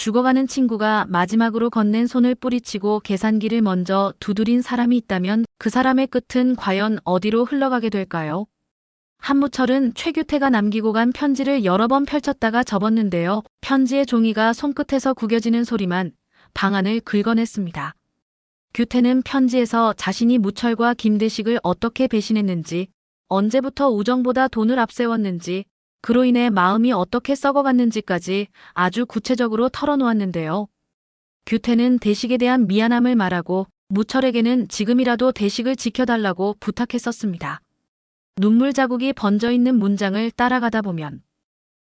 죽어가는 친구가 마지막으로 건넨 손을 뿌리치고 계산기를 먼저 두드린 사람이 있다면 그 사람의 끝은 과연 어디로 흘러가게 될까요? 한무철은 최규태가 남기고 간 편지를 여러 번 펼쳤다가 접었는데요. 편지의 종이가 손끝에서 구겨지는 소리만 방안을 긁어냈습니다. 규태는 편지에서 자신이 무철과 김대식을 어떻게 배신했는지, 언제부터 우정보다 돈을 앞세웠는지, 그로 인해 마음이 어떻게 썩어갔는지까지 아주 구체적으로 털어놓았는데요. 규태는 대식에 대한 미안함을 말하고 무철에게는 지금이라도 대식을 지켜달라고 부탁했었습니다. 눈물 자국이 번져있는 문장을 따라가다 보면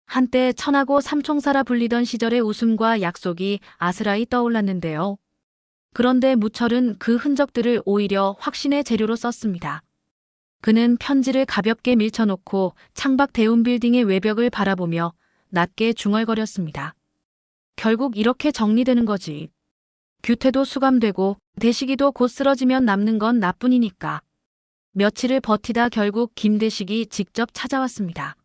한때 천하고 삼총사라 불리던 시절의 웃음과 약속이 아스라이 떠올랐는데요. 그런데 무철은 그 흔적들을 오히려 확신의 재료로 썼습니다. 그는 편지를 가볍게 밀쳐놓고 창밖 대운 빌딩의 외벽을 바라보며 낮게 중얼거렸습니다. 결국 이렇게 정리되는 거지. 규태도 수감되고 대식이도 곧 쓰러지면 남는 건 나뿐이니까. 며칠을 버티다 결국 김대식이 직접 찾아왔습니다.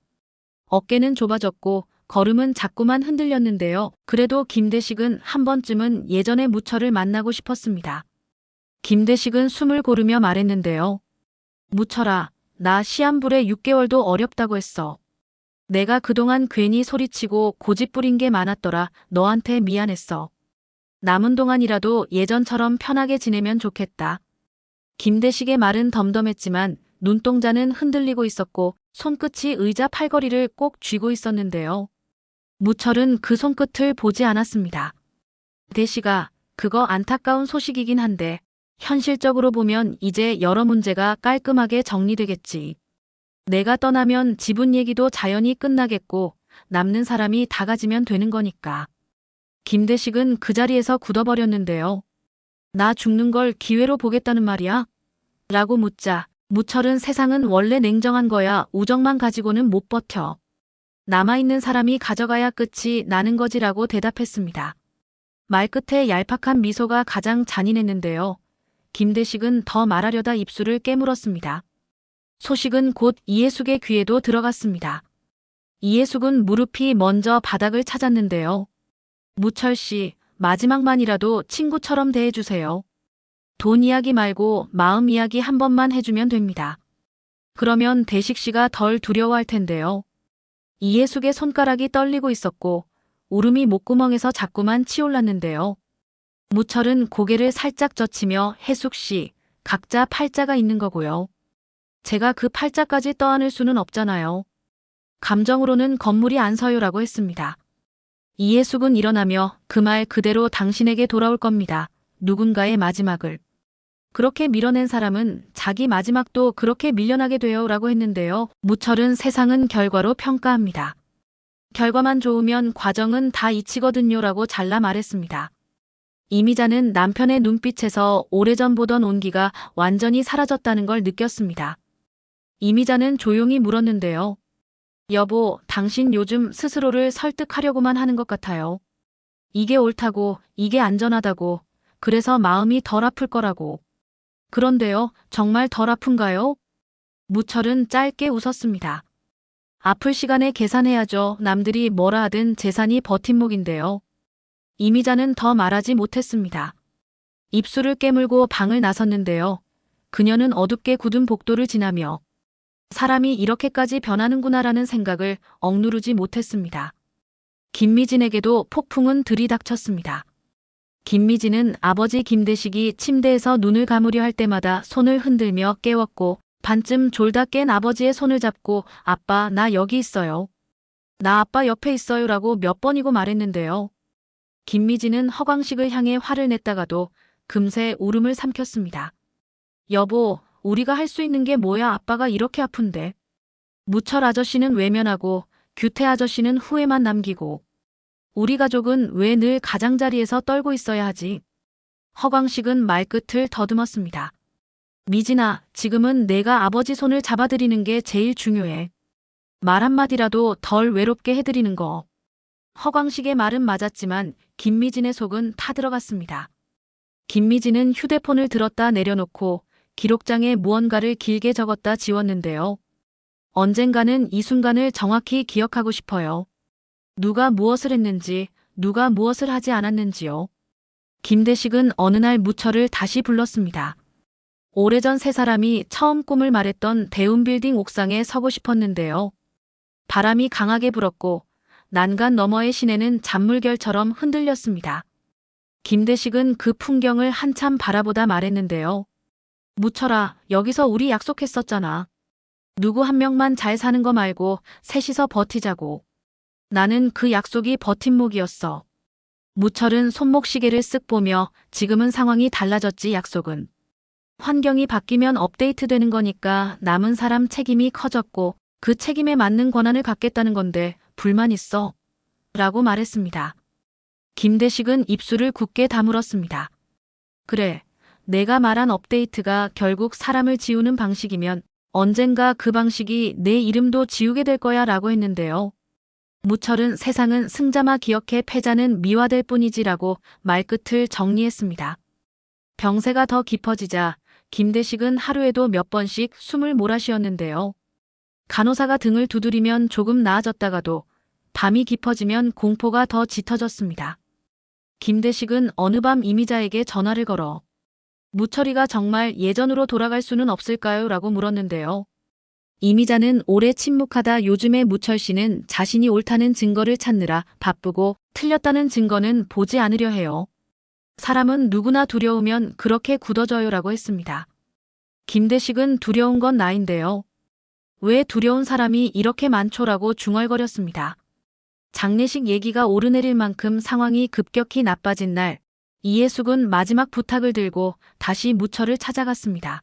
어깨는 좁아졌고 걸음은 자꾸만 흔들렸는데요. 그래도 김대식은 한 번쯤은 예전의 무철을 만나고 싶었습니다. 김대식은 숨을 고르며 말했는데요. 무철아, 나 시한불에 6개월도 어렵다고 했어. 내가 그동안 괜히 소리치고 고집 부린 게 많았더라. 너한테 미안했어. 남은 동안이라도 예전처럼 편하게 지내면 좋겠다. 김대식의 말은 덤덤했지만 눈동자는 흔들리고 있었고 손끝이 의자 팔걸이를 꼭 쥐고 있었는데요. 무철은 그 손끝을 보지 않았습니다. 대식아, 그거 안타까운 소식이긴 한데 현실적으로 보면 이제 여러 문제가 깔끔하게 정리되겠지. 내가 떠나면 지분 얘기도 자연히 끝나겠고 남는 사람이 다 가지면 되는 거니까. 김대식은 그 자리에서 굳어버렸는데요. 나 죽는 걸 기회로 보겠다는 말이야? 라고 묻자 무철은 세상은 원래 냉정한 거야. 우정만 가지고는 못 버텨. 남아있는 사람이 가져가야 끝이 나는 거지라고 대답했습니다. 말끝에 얄팍한 미소가 가장 잔인했는데요. 김대식은 더 말하려다 입술을 깨물었습니다. 소식은 곧 이해숙의 귀에도 들어갔습니다. 이해숙은 무릎이 먼저 바닥을 찾았는데요. 무철 씨, 마지막만이라도 친구처럼 대해주세요. 돈 이야기 말고 마음 이야기 한 번만 해주면 됩니다. 그러면 대식 씨가 덜 두려워할 텐데요. 이해숙의 손가락이 떨리고 있었고 울음이 목구멍에서 자꾸만 치올랐는데요. 무철은 고개를 살짝 젖히며 혜숙 씨, 각자 팔자가 있는 거고요. 제가 그 팔자까지 떠안을 수는 없잖아요. 감정으로는 건물이 안 서요라고 했습니다. 이해숙은 일어나며 그 말 그대로 당신에게 돌아올 겁니다. 누군가의 마지막을. 그렇게 밀어낸 사람은 자기 마지막도 그렇게 밀려나게 돼요 라고 했는데요. 무철은 세상은 결과로 평가합니다. 결과만 좋으면 과정은 다 잊히거든요 라고 잘라 말했습니다. 이미자는 남편의 눈빛에서 오래전 보던 온기가 완전히 사라졌다는 걸 느꼈습니다. 이미자는 조용히 물었는데요. 여보, 당신 요즘 스스로를 설득하려고만 하는 것 같아요. 이게 옳다고, 이게 안전하다고, 그래서 마음이 덜 아플 거라고. 그런데요, 정말 덜 아픈가요? 무철은 짧게 웃었습니다. 아플 시간에 계산해야죠. 남들이 뭐라 하든 재산이 버팀목인데요. 이미자는 더 말하지 못했습니다. 입술을 깨물고 방을 나섰는데요. 그녀는 어둡게 굳은 복도를 지나며 사람이 이렇게까지 변하는구나라는 생각을 억누르지 못했습니다. 김미진에게도 폭풍은 들이닥쳤습니다. 김미진은 아버지 김대식이 침대에서 눈을 감으려 할 때마다 손을 흔들며 깨웠고 반쯤 졸다 깬 아버지의 손을 잡고 아빠, 나 여기 있어요. 나 아빠 옆에 있어요 라고 몇 번이고 말했는데요. 김미진은 허광식을 향해 화를 냈다가도 금세 울음을 삼켰습니다. 여보, 우리가 할 수 있는 게 뭐야? 아빠가 이렇게 아픈데. 무철 아저씨는 외면하고 규태 아저씨는 후회만 남기고 우리 가족은 왜 늘 가장자리에서 떨고 있어야 하지? 허광식은 말끝을 더듬었습니다. 미진아, 지금은 내가 아버지 손을 잡아드리는 게 제일 중요해. 말 한마디라도 덜 외롭게 해드리는 거. 허광식의 말은 맞았지만 김미진의 속은 타들어갔습니다. 김미진은 휴대폰을 들었다 내려놓고 기록장에 무언가를 길게 적었다 지웠는데요. 언젠가는 이 순간을 정확히 기억하고 싶어요. 누가 무엇을 했는지, 누가 무엇을 하지 않았는지요. 김대식은 어느 날 무철을 다시 불렀습니다. 오래전 세 사람이 처음 꿈을 말했던 대운빌딩 옥상에 서고 싶었는데요. 바람이 강하게 불었고 난간 너머의 시내는 잔물결처럼 흔들렸습니다. 김대식은 그 풍경을 한참 바라보다 말했는데요. 무철아, 여기서 우리 약속했었잖아. 누구 한 명만 잘 사는 거 말고 셋이서 버티자고. 나는 그 약속이 버팀목이었어. 무철은 손목시계를 쓱 보며 지금은 상황이 달라졌지 약속은. 환경이 바뀌면 업데이트되는 거니까 남은 사람 책임이 커졌고 그 책임에 맞는 권한을 갖겠다는 건데 불만 있어? 라고 말했습니다. 김대식은 입술을 굳게 다물었습니다. 그래, 내가 말한 업데이트가 결국 사람을 지우는 방식이면 언젠가 그 방식이 내 이름도 지우게 될 거야 라고 했는데요. 무철은 세상은 승자마 기억해 패자는 미화될 뿐이지라고 말끝을 정리했습니다. 병세가 더 깊어지자 김대식은 하루에도 몇 번씩 숨을 몰아쉬었는데요. 간호사가 등을 두드리면 조금 나아졌다가도 밤이 깊어지면 공포가 더 짙어졌습니다. 김대식은 어느 밤 이미자에게 전화를 걸어 무철이가 정말 예전으로 돌아갈 수는 없을까요? 라고 물었는데요. 이미자는 오래 침묵하다 요즘에 무철 씨는 자신이 옳다는 증거를 찾느라 바쁘고 틀렸다는 증거는 보지 않으려 해요. 사람은 누구나 두려우면 그렇게 굳어져요 라고 했습니다. 김대식은 두려운 건 나인데요. 왜 두려운 사람이 이렇게 많죠라고 중얼거렸습니다. 장례식 얘기가 오르내릴 만큼 상황이 급격히 나빠진 날, 이해숙은 마지막 부탁을 들고 다시 무철을 찾아갔습니다.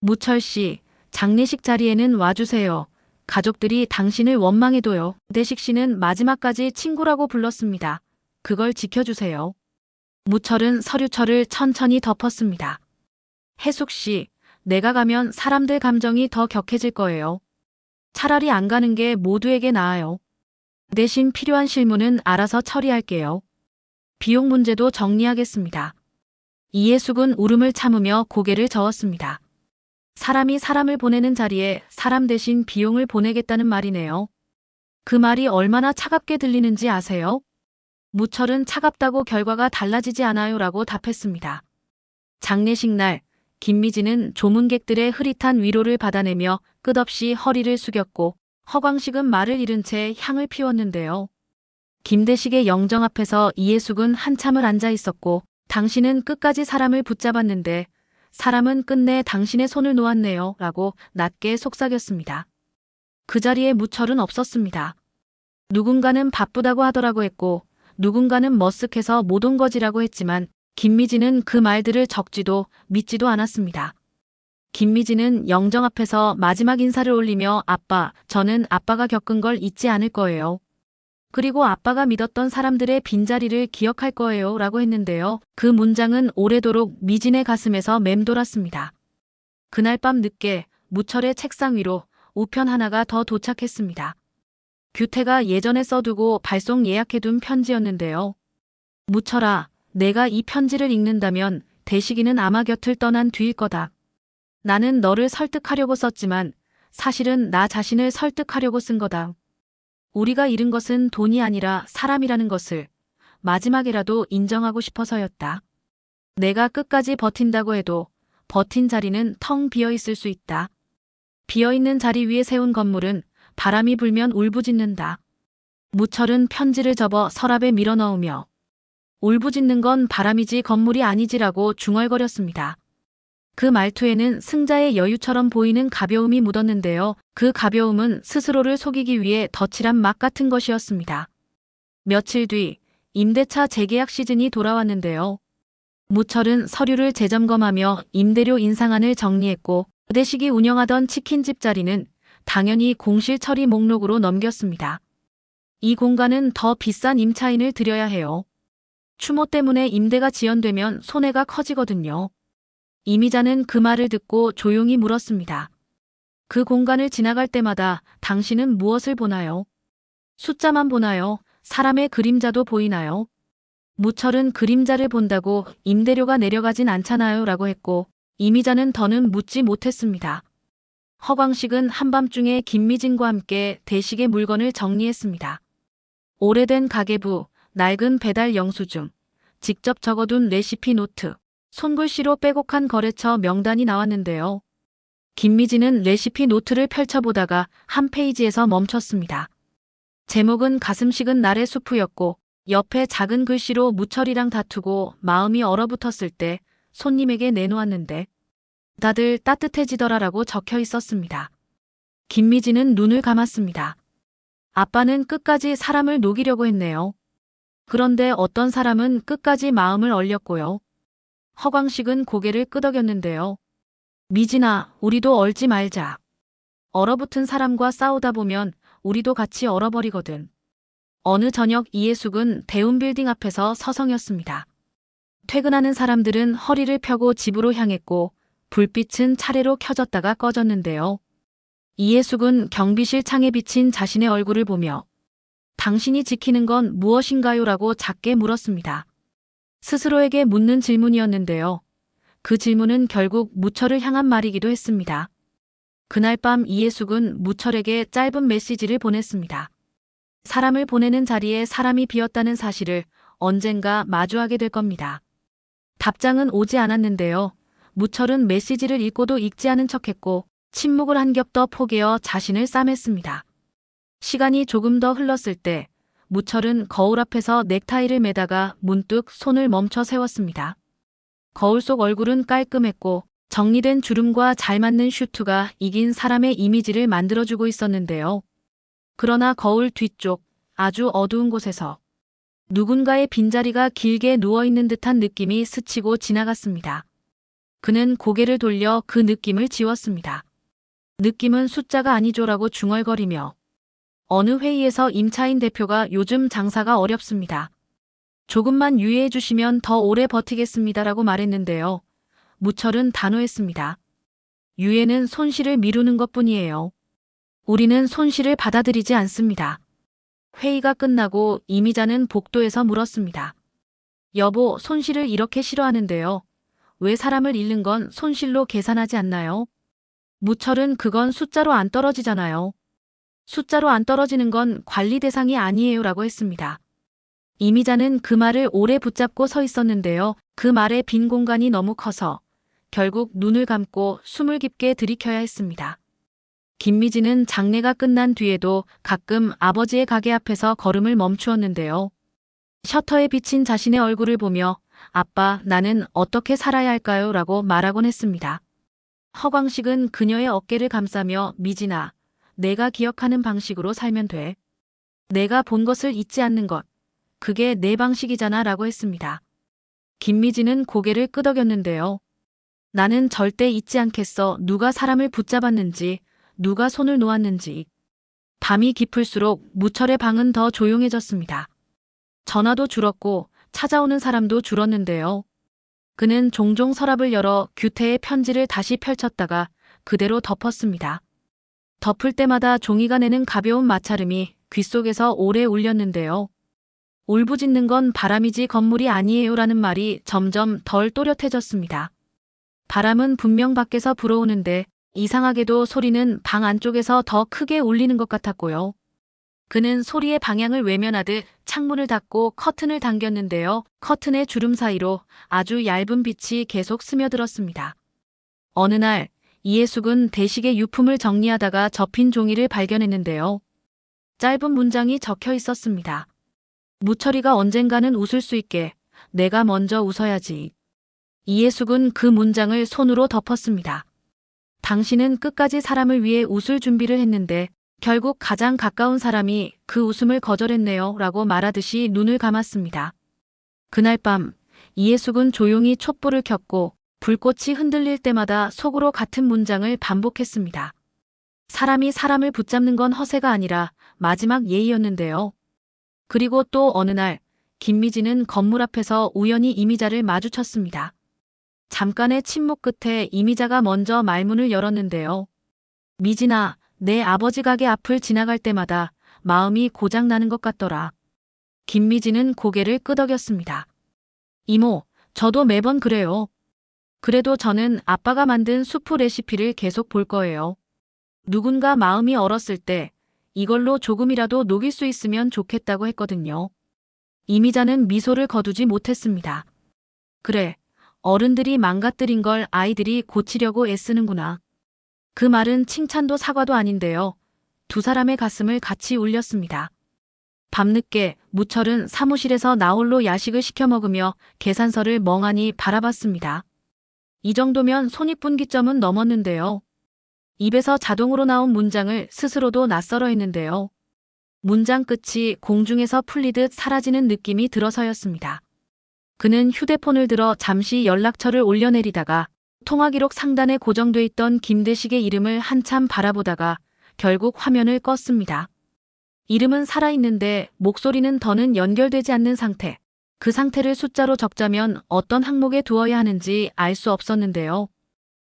무철 씨, 장례식 자리에는 와주세요. 가족들이 당신을 원망해둬요. 대식 씨는 마지막까지 친구라고 불렀습니다. 그걸 지켜주세요. 무철은 서류철을 천천히 덮었습니다. 혜숙 씨, 내가 가면 사람들 감정이 더 격해질 거예요. 차라리 안 가는 게 모두에게 나아요. 대신 필요한 실무는 알아서 처리할게요. 비용 문제도 정리하겠습니다. 이해숙은 울음을 참으며 고개를 저었습니다. 사람이 사람을 보내는 자리에 사람 대신 비용을 보내겠다는 말이네요. 그 말이 얼마나 차갑게 들리는지 아세요? 무철은 차갑다고 결과가 달라지지 않아요 라고 답했습니다. 장례식 날, 김미진은 조문객들의 흐릿한 위로를 받아내며 끝없이 허리를 숙였고 허광식은 말을 잃은 채 향을 피웠는데요. 김대식의 영정 앞에서 이해숙은 한참을 앉아 있었고 당신은 끝까지 사람을 붙잡았는데 사람은 끝내 당신의 손을 놓았네요 라고 낮게 속삭였습니다. 그 자리에 무철은 없었습니다. 누군가는 바쁘다고 하더라고 했고 누군가는 머쓱해서 못 온 거지라고 했지만 김미진은 그 말들을 적지도 믿지도 않았습니다. 김미진은 영정 앞에서 마지막 인사를 올리며 아빠, 저는 아빠가 겪은 걸 잊지 않을 거예요. 그리고 아빠가 믿었던 사람들의 빈자리를 기억할 거예요 라고 했는데요. 그 문장은 오래도록 미진의 가슴에서 맴돌았습니다. 그날 밤 늦게 무철의 책상 위로 우편 하나가 더 도착했습니다. 규태가 예전에 써두고 발송 예약해둔 편지였는데요. 무철아, 내가 이 편지를 읽는다면 대식이는 아마 곁을 떠난 뒤일 거다. 나는 너를 설득하려고 썼지만 사실은 나 자신을 설득하려고 쓴 거다. 우리가 잃은 것은 돈이 아니라 사람이라는 것을 마지막에라도 인정하고 싶어서였다. 내가 끝까지 버틴다고 해도 버틴 자리는 텅 비어 있을 수 있다. 비어있는 자리 위에 세운 건물은 바람이 불면 울부짖는다. 무철은 편지를 접어 서랍에 밀어넣으며 울부짖는 건 바람이지 건물이 아니지라고 중얼거렸습니다. 그 말투에는 승자의 여유처럼 보이는 가벼움이 묻었는데요. 그 가벼움은 스스로를 속이기 위해 덧칠한 막 같은 것이었습니다. 며칠 뒤 임대차 재계약 시즌이 돌아왔는데요. 무철은 서류를 재점검하며 임대료 인상안을 정리했고 대식이 운영하던 치킨집 자리는 당연히 공실 처리 목록으로 넘겼습니다. 이 공간은 더 비싼 임차인을 들여야 해요. 추모 때문에 임대가 지연되면 손해가 커지거든요. 이미자는 그 말을 듣고 조용히 물었습니다. 그 공간을 지나갈 때마다 당신은 무엇을 보나요? 숫자만 보나요? 사람의 그림자도 보이나요? 무철은 그림자를 본다고 임대료가 내려가진 않잖아요 라고 했고 이미자는 더는 묻지 못했습니다. 허광식은 한밤중에 김미진과 함께 대식의 물건을 정리했습니다. 오래된 가계부, 낡은 배달 영수증, 직접 적어둔 레시피 노트, 손글씨로 빼곡한 거래처 명단이 나왔는데요. 김미진은 레시피 노트를 펼쳐보다가 한 페이지에서 멈췄습니다. 제목은 가슴 식은 날의 수프였고 옆에 작은 글씨로 무철이랑 다투고 마음이 얼어붙었을 때 손님에게 내놓았는데 다들 따뜻해지더라라고 적혀 있었습니다. 김미진은 눈을 감았습니다. 아빠는 끝까지 사람을 녹이려고 했네요. 그런데 어떤 사람은 끝까지 마음을 얼렸고요. 허광식은 고개를 끄덕였는데요. 미진아, 우리도 얼지 말자. 얼어붙은 사람과 싸우다 보면 우리도 같이 얼어버리거든. 어느 저녁 이해숙은 대운빌딩 앞에서 서성였습니다. 퇴근하는 사람들은 허리를 펴고 집으로 향했고 불빛은 차례로 켜졌다가 꺼졌는데요. 이해숙은 경비실 창에 비친 자신의 얼굴을 보며 당신이 지키는 건 무엇인가요? 라고 작게 물었습니다. 스스로에게 묻는 질문이었는데요. 그 질문은 결국 무철을 향한 말이기도 했습니다. 그날 밤 이해숙은 무철에게 짧은 메시지를 보냈습니다. 사람을 보내는 자리에 사람이 비었다는 사실을 언젠가 마주하게 될 겁니다. 답장은 오지 않았는데요. 무철은 메시지를 읽고도 읽지 않은 척했고 침묵을 한 겹 더 포개어 자신을 싸맸습니다. 시간이 조금 더 흘렀을 때 무철은 거울 앞에서 넥타이를 매다가 문득 손을 멈춰 세웠습니다. 거울 속 얼굴은 깔끔했고 정리된 주름과 잘 맞는 슈트가 이긴 사람의 이미지를 만들어주고 있었는데요. 그러나 거울 뒤쪽 아주 어두운 곳에서 누군가의 빈자리가 길게 누워있는 듯한 느낌이 스치고 지나갔습니다. 그는 고개를 돌려 그 느낌을 지웠습니다. 느낌은 숫자가 아니죠라고 중얼거리며 어느 회의에서 임차인 대표가 요즘 장사가 어렵습니다. 조금만 유예해 주시면 더 오래 버티겠습니다라고 말했는데요. 무철은 단호했습니다. 유예는 손실을 미루는 것뿐이에요. 우리는 손실을 받아들이지 않습니다. 회의가 끝나고 이미자는 복도에서 물었습니다. 여보, 손실을 이렇게 싫어하는데요. 왜 사람을 잃는 건 손실로 계산하지 않나요? 무철은 그건 숫자로 안 떨어지잖아요. 숫자로 안 떨어지는 건 관리 대상이 아니에요 라고 했습니다. 이미자는 그 말을 오래 붙잡고 서 있었는데요. 그 말에 빈 공간이 너무 커서 결국 눈을 감고 숨을 깊게 들이켜야 했습니다. 김미진은 장례가 끝난 뒤에도 가끔 아버지의 가게 앞에서 걸음을 멈추었는데요. 셔터에 비친 자신의 얼굴을 보며 아빠, 나는 어떻게 살아야 할까요? 라고 말하곤 했습니다. 허광식은 그녀의 어깨를 감싸며 미진아, 내가 기억하는 방식으로 살면 돼. 내가 본 것을 잊지 않는 것. 그게 내 방식이잖아 라고 했습니다. 김미진은 고개를 끄덕였는데요. 나는 절대 잊지 않겠어. 누가 사람을 붙잡았는지, 누가 손을 놓았는지. 밤이 깊을수록 무철의 방은 더 조용해졌습니다. 전화도 줄었고 찾아오는 사람도 줄었는데요. 그는 종종 서랍을 열어 규태의 편지를 다시 펼쳤다가 그대로 덮었습니다. 덮을 때마다 종이가 내는 가벼운 마찰음이 귓속에서 오래 울렸는데요. 울부짖는 건 바람이지 건물이 아니에요 라는 말이 점점 덜 또렷해졌습니다. 바람은 분명 밖에서 불어오는데 이상하게도 소리는 방 안쪽에서 더 크게 울리는 것 같았고요. 그는 소리의 방향을 외면하듯 창문을 닫고 커튼을 당겼는데요. 커튼의 주름 사이로 아주 얇은 빛이 계속 스며들었습니다. 어느 날 이해숙은 대식의 유품을 정리하다가 접힌 종이를 발견했는데요. 짧은 문장이 적혀 있었습니다. 무철이가 언젠가는 웃을 수 있게 내가 먼저 웃어야지. 이해숙은 그 문장을 손으로 덮었습니다. 당신은 끝까지 사람을 위해 웃을 준비를 했는데 결국 가장 가까운 사람이 그 웃음을 거절했네요 라고 말하듯이 눈을 감았습니다. 그날 밤 이해숙은 조용히 촛불을 켰고 불꽃이 흔들릴 때마다 속으로 같은 문장을 반복했습니다. 사람이 사람을 붙잡는 건 허세가 아니라 마지막 예의였는데요. 그리고 또 어느 날 김미진은 건물 앞에서 우연히 이미자를 마주쳤습니다. 잠깐의 침묵 끝에 이미자가 먼저 말문을 열었는데요. 미진아, 내 아버지 가게 앞을 지나갈 때마다 마음이 고장나는 것 같더라. 김미진은 고개를 끄덕였습니다. 이모, 저도 매번 그래요. 그래도 저는 아빠가 만든 수프 레시피를 계속 볼 거예요. 누군가 마음이 얼었을 때 이걸로 조금이라도 녹일 수 있으면 좋겠다고 했거든요. 이미자는 미소를 거두지 못했습니다. 그래, 어른들이 망가뜨린 걸 아이들이 고치려고 애쓰는구나. 그 말은 칭찬도 사과도 아닌데요. 두 사람의 가슴을 같이 울렸습니다. 밤늦게 무철은 사무실에서 나홀로 야식을 시켜 먹으며 계산서를 멍하니 바라봤습니다. 이 정도면 손익분기점은 넘었는데요. 입에서 자동으로 나온 문장을 스스로도 낯설어 했는데요. 문장 끝이 공중에서 풀리듯 사라지는 느낌이 들어서였습니다. 그는 휴대폰을 들어 잠시 연락처를 올려내리다가 통화기록 상단에 고정돼 있던 김대식의 이름을 한참 바라보다가 결국 화면을 껐습니다. 이름은 살아있는데 목소리는 더는 연결되지 않는 상태. 그 상태를 숫자로 적자면 어떤 항목에 두어야 하는지 알 수 없었는데요.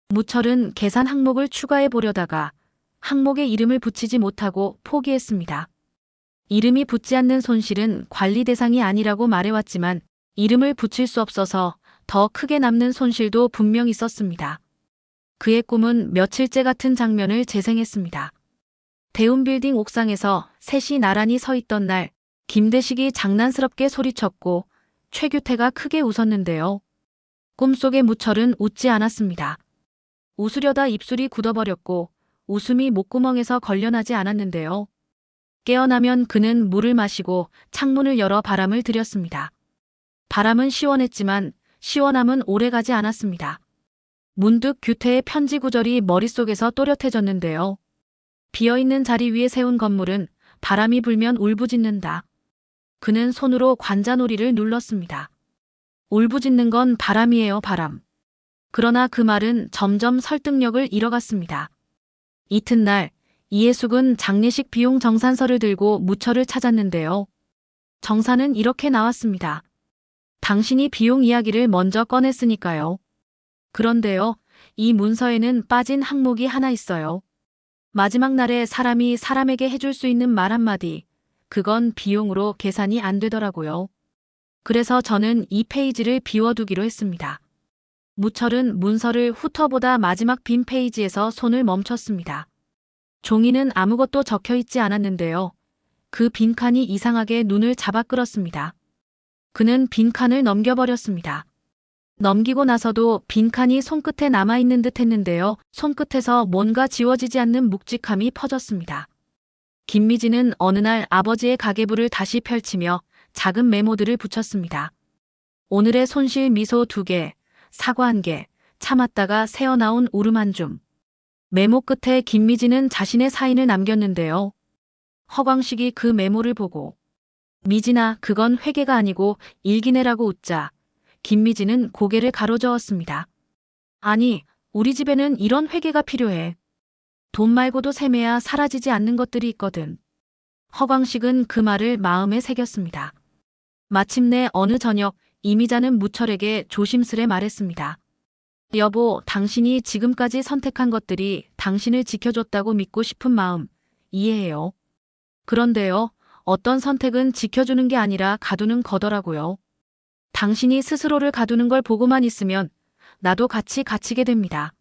무철은 계산 항목을 추가해 보려다가 항목에 이름을 붙이지 못하고 포기했습니다. 이름이 붙지 않는 손실은 관리 대상이 아니라고 말해왔지만 이름을 붙일 수 없어서 더 크게 남는 손실도 분명 있었습니다. 그의 꿈은 며칠째 같은 장면을 재생했습니다. 대운빌딩 옥상에서 셋이 나란히 서 있던 날, 김대식이 장난스럽게 소리쳤고 최규태가 크게 웃었는데요. 꿈속의 무철은 웃지 않았습니다. 웃으려다 입술이 굳어버렸고 웃음이 목구멍에서 걸려나지 않았는데요. 깨어나면 그는 물을 마시고 창문을 열어 바람을 들였습니다. 바람은 시원했지만 시원함은 오래가지 않았습니다. 문득 규태의 편지 구절이 머릿속에서 또렷해졌는데요. 비어있는 자리 위에 세운 건물은 바람이 불면 울부짖는다. 그는 손으로 관자놀이를 눌렀습니다. 울부짖는 건 바람이에요, 바람. 그러나 그 말은 점점 설득력을 잃어갔습니다. 이튿날 이해숙은 장례식 비용 정산서를 들고 무철을 찾았는데요. 정산은 이렇게 나왔습니다. 당신이 비용 이야기를 먼저 꺼냈으니까요. 그런데요, 이 문서에는 빠진 항목이 하나 있어요. 마지막 날에 사람이 사람에게 해줄 수 있는 말 한마디. 그건 비용으로 계산이 안 되더라고요. 그래서 저는 이 페이지를 비워두기로 했습니다. 무철은 문서를 훑어보다 마지막 빈 페이지에서 손을 멈췄습니다. 종이는 아무것도 적혀 있지 않았는데요. 그 빈칸이 이상하게 눈을 잡아 끌었습니다. 그는 빈칸을 넘겨버렸습니다. 넘기고 나서도 빈칸이 손끝에 남아있는 듯 했는데요. 손끝에서 뭔가 지워지지 않는 묵직함이 퍼졌습니다. 김미진은 어느 날 아버지의 가계부를 다시 펼치며 작은 메모들을 붙였습니다. 오늘의 손실 미소 2개, 사과 1개, 참았다가 새어나온 울음 한 줌. 메모 끝에 김미진은 자신의 사인을 남겼는데요. 허광식이 그 메모를 보고 미진아, 그건 회계가 아니고 일기내라고 웃자. 김미진은 고개를 가로저었습니다. 아니, 우리 집에는 이런 회계가 필요해. 돈 말고도 셈해야 사라지지 않는 것들이 있거든. 허광식은 그 말을 마음에 새겼습니다. 마침내 어느 저녁 이미자는 무철에게 조심스레 말했습니다. 여보, 당신이 지금까지 선택한 것들이 당신을 지켜줬다고 믿고 싶은 마음 이해해요. 그런데요, 어떤 선택은 지켜주는 게 아니라 가두는 거더라고요. 당신이 스스로를 가두는 걸 보고만 있으면 나도 같이 갇히게 됩니다.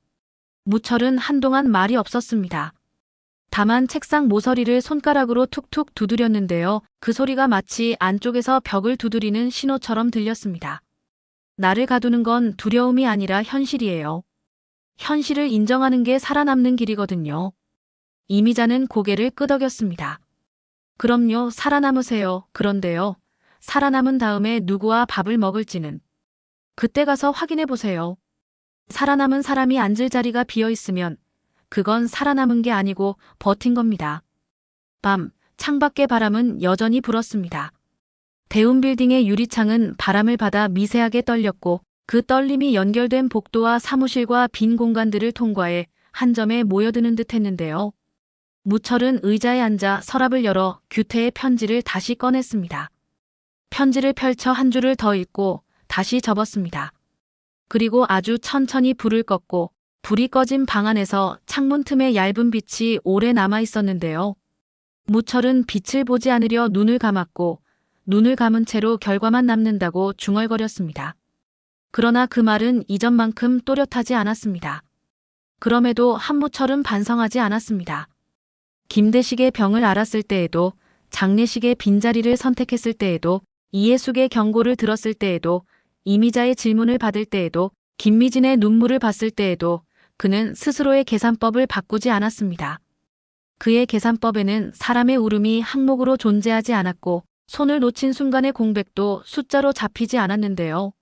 무철은 한동안 말이 없었습니다. 다만 책상 모서리를 손가락으로 툭툭 두드렸는데요. 그 소리가 마치 안쪽에서 벽을 두드리는 신호처럼 들렸습니다. 나를 가두는 건 두려움이 아니라 현실이에요. 현실을 인정하는 게 살아남는 길이거든요. 이미자는 고개를 끄덕였습니다. 그럼요, 살아남으세요. 그런데요, 살아남은 다음에 누구와 밥을 먹을지는 그때 가서 확인해 보세요. 살아남은 사람이 앉을 자리가 비어 있으면 그건 살아남은 게 아니고 버틴 겁니다. 밤, 창밖의 바람은 여전히 불었습니다. 대운빌딩의 유리창은 바람을 받아 미세하게 떨렸고 그 떨림이 연결된 복도와 사무실과 빈 공간들을 통과해 한 점에 모여드는 듯 했는데요. 무철은 의자에 앉아 서랍을 열어 규태의 편지를 다시 꺼냈습니다. 편지를 펼쳐 한 줄을 더 읽고 다시 접었습니다. 그리고 아주 천천히 불을 껐고 불이 꺼진 방 안에서 창문 틈에 얇은 빛이 오래 남아 있었는데요. 무철은 빛을 보지 않으려 눈을 감았고 눈을 감은 채로 결과만 남는다고 중얼거렸습니다. 그러나 그 말은 이전만큼 또렷하지 않았습니다. 그럼에도 한무철은 반성하지 않았습니다. 김대식의 병을 알았을 때에도, 장례식의 빈자리를 선택했을 때에도, 이해숙의 경고를 들었을 때에도, 이미자의 질문을 받을 때에도, 김미진의 눈물을 봤을 때에도 그는 스스로의 계산법을 바꾸지 않았습니다. 그의 계산법에는 사람의 울음이 항목으로 존재하지 않았고 손을 놓친 순간의 공백도 숫자로 잡히지 않았는데요.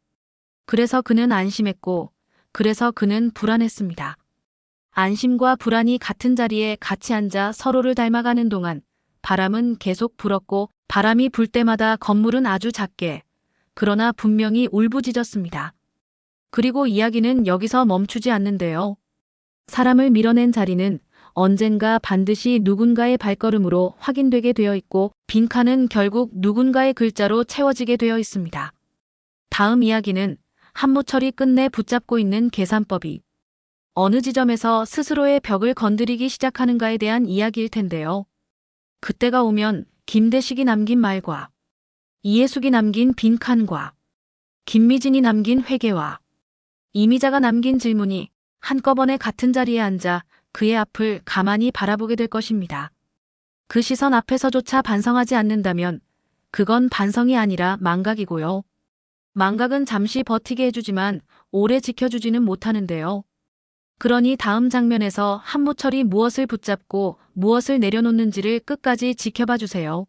그래서 그는 안심했고, 그래서 그는 불안했습니다. 안심과 불안이 같은 자리에 같이 앉아 서로를 닮아가는 동안 바람은 계속 불었고, 바람이 불 때마다 건물은 아주 작게, 그러나 분명히 울부짖었습니다. 그리고 이야기는 여기서 멈추지 않는데요. 사람을 밀어낸 자리는 언젠가 반드시 누군가의 발걸음으로 확인되게 되어 있고, 빈칸은 결국 누군가의 글자로 채워지게 되어 있습니다. 다음 이야기는 한무철이 끝내 붙잡고 있는 계산법이 어느 지점에서 스스로의 벽을 건드리기 시작하는가에 대한 이야기일 텐데요. 그때가 오면 김대식이 남긴 말과 이해숙이 남긴 빈칸과 김미진이 남긴 회개와 이미자가 남긴 질문이 한꺼번에 같은 자리에 앉아 그의 앞을 가만히 바라보게 될 것입니다. 그 시선 앞에서조차 반성하지 않는다면 그건 반성이 아니라 망각이고요. 망각은 잠시 버티게 해주지만 오래 지켜주지는 못하는데요. 그러니 다음 장면에서 한무철이 무엇을 붙잡고 무엇을 내려놓는지를 끝까지 지켜봐 주세요.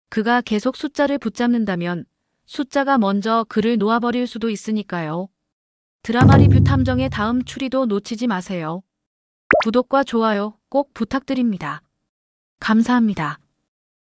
그가 계속 숫자를 붙잡는다면 숫자가 먼저 그를 놓아버릴 수도 있으니까요. 드라마 리뷰 탐정의 다음 추리도 놓치지 마세요. 구독과 좋아요 꼭 부탁드립니다. 감사합니다.